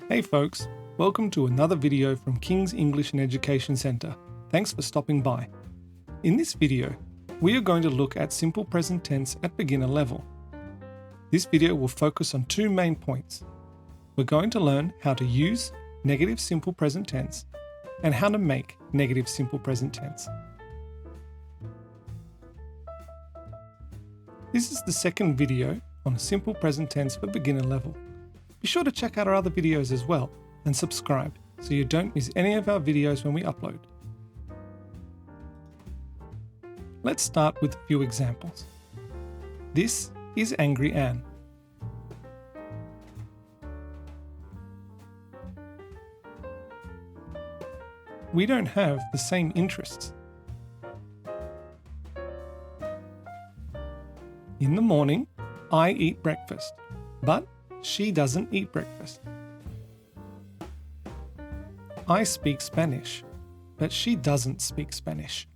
Hey folks, welcome to another video from King's English and Education Centre. Thanks for stopping by. In this video, we are going to look at simple present tense at beginner level. This video will focus on two main points. We're going to learn how to use negative simple present tense and how to make negative simple present tense. This is the second video on simple present tense for beginner level. Be sure to check out our other videos as well and subscribe so you don't miss any of our videos when we upload. Let's start with a few examples. This is Angry Anne. We don't have the same interests. In the morning, I eat breakfast, but she doesn't eat breakfast. I speak Spanish, but she doesn't speak Spanish.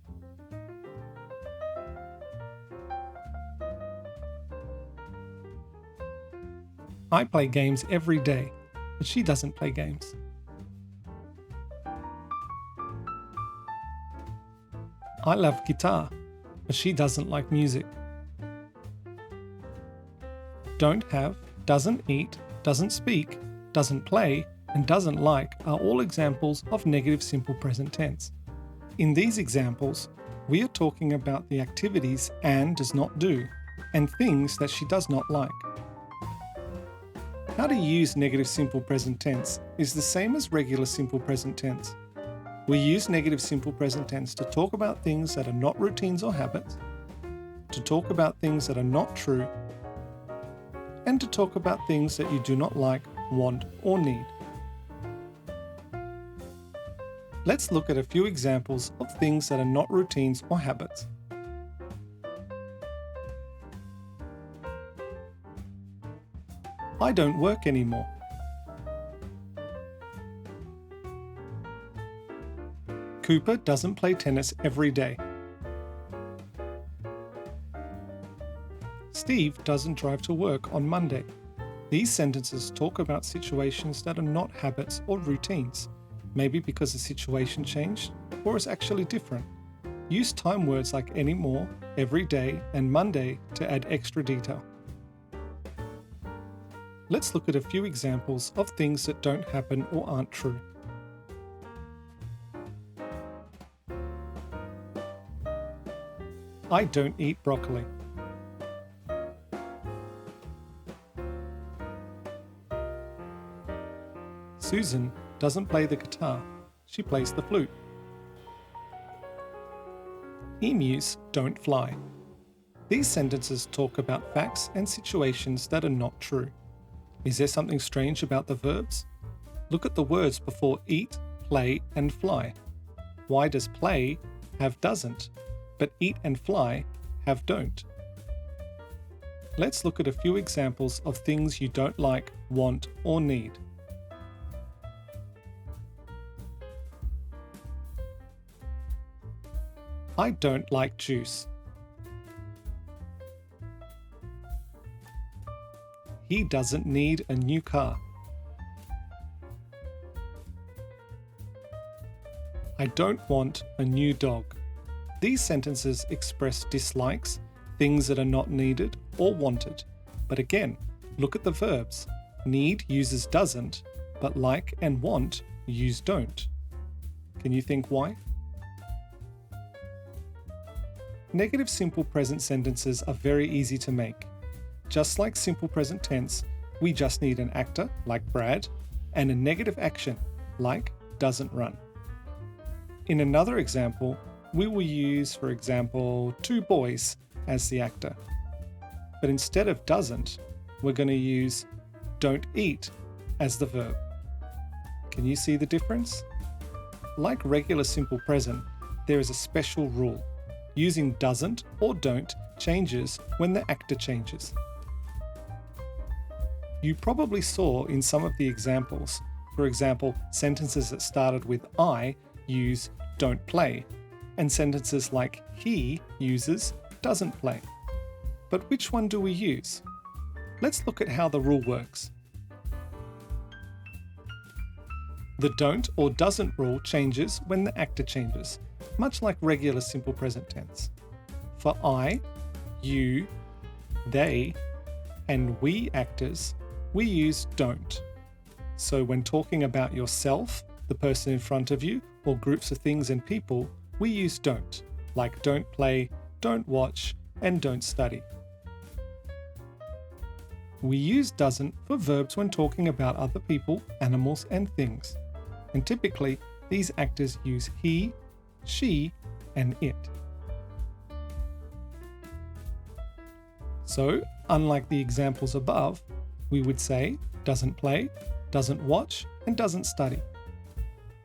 I play games every day, but she doesn't play games. I love guitar, but she doesn't like music. Don't have, doesn't eat, doesn't speak, doesn't play, and doesn't like are all examples of negative simple present tense. In these examples, we are talking about the activities Anne does not do and things that she does not like. How to use negative simple present tense is the same as regular simple present tense. We use negative simple present tense to talk about things that are not routines or habits, to talk about things that are not true, and to talk about things that you do not like, want, or need. Let's look at a few examples of things that are not routines or habits. I don't work anymore. Cooper doesn't play tennis every day. Steve doesn't drive to work on Monday. These sentences talk about situations that are not habits or routines, maybe because the situation changed or is actually different. Use time words like anymore, every day, and Monday to add extra detail. Let's look at a few examples of things that don't happen or aren't true. I don't eat broccoli. Susan doesn't play the guitar, she plays the flute. Emus don't fly. These sentences talk about facts and situations that are not true. Is there something strange about the verbs? Look at the words before eat, play, and fly. Why does play have doesn't, but eat and fly have don't? Let's look at a few examples of things you don't like, want, or need. I don't like juice. He doesn't need a new car. I don't want a new dog. These sentences express dislikes, things that are not needed or wanted. But again, look at the verbs. Need uses doesn't, but like and want use don't. Can you think why? Negative simple present sentences are very easy to make. Just like simple present tense, we just need an actor, like Brad, and a negative action, like doesn't run. In another example, we will use, for example, two boys as the actor. But instead of doesn't, we're going to use don't eat as the verb. Can you see the difference? Like regular simple present, there is a special rule. Using doesn't or don't changes when the actor changes. You probably saw in some of the examples, for example, sentences that started with I use don't play, and sentences like he uses doesn't play. But which one do we use? Let's look at how the rule works. The don't or doesn't rule changes when the actor changes, much like regular simple present tense. For I, you, they, and we actors, we use don't. So when talking about yourself, the person in front of you, or groups of things and people, we use don't, like don't play, don't watch, and don't study. We use doesn't for verbs when talking about other people, animals, and things. And typically, these actors use he, she, and it. So, unlike the examples above, we would say doesn't play, doesn't watch, and doesn't study.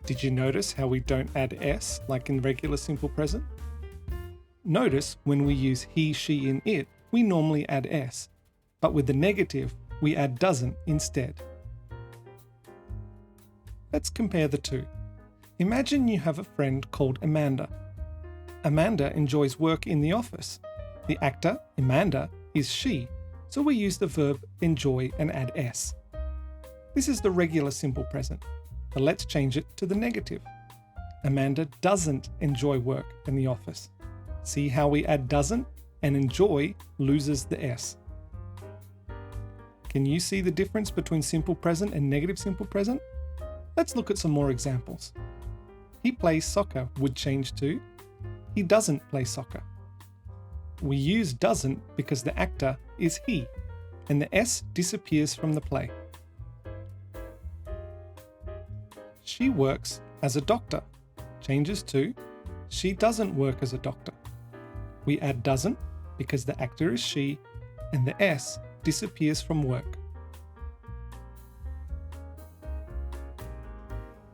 Did you notice how we don't add s like in regular simple present? Notice when we use he, she, and it, we normally add s, but with the negative, we add doesn't instead. Let's compare the two. Imagine you have a friend called Amanda. Amanda enjoys work in the office. The actor, Amanda, is she, so we use the verb enjoy and add s. This is the regular simple present, but let's change it to the negative. Amanda doesn't enjoy work in the office. See how we add doesn't and enjoy loses the s. Can you see the difference between simple present and negative simple present? Let's look at some more examples. He plays soccer would change to he doesn't play soccer. We use doesn't because the actor is he, and the s disappears from the play. She works as a doctor changes to she doesn't work as a doctor. We add doesn't because the actor is she, and the s disappears from work.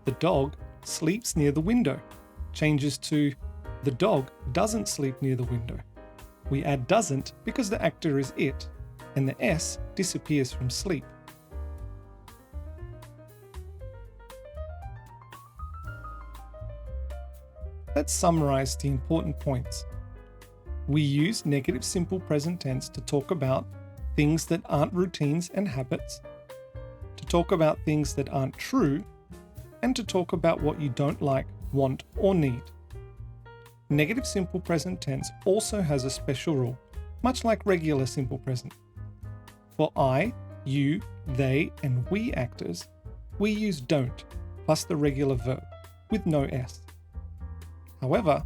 The dog sleeps near the window changes to the dog doesn't sleep near the window. We add doesn't because the actor is it, and the s disappears from sleep. Let's summarize the important points. We use negative simple present tense to talk about things that aren't routines and habits, to talk about things that aren't true, and to talk about what you don't like, want, or need. Negative simple present tense also has a special rule, much like regular simple present. For I, you, they, and we actors, we use don't plus the regular verb with no s. However,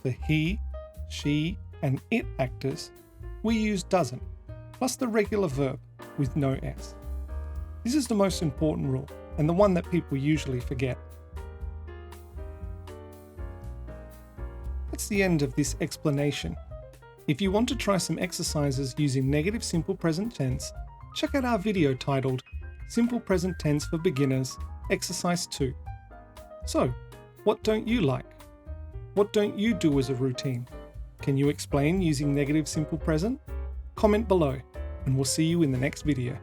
for he, she, and it actors, we use doesn't plus the regular verb with no s. This is the most important rule, and the one that people usually forget. That's the end of this explanation. If you want to try some exercises using negative simple present tense, check out our video titled Simple Present Tense for Beginners, Exercise 2. So, what don't you like? What don't you do as a routine? Can you explain using negative simple present? Comment below, and we'll see you in the next video.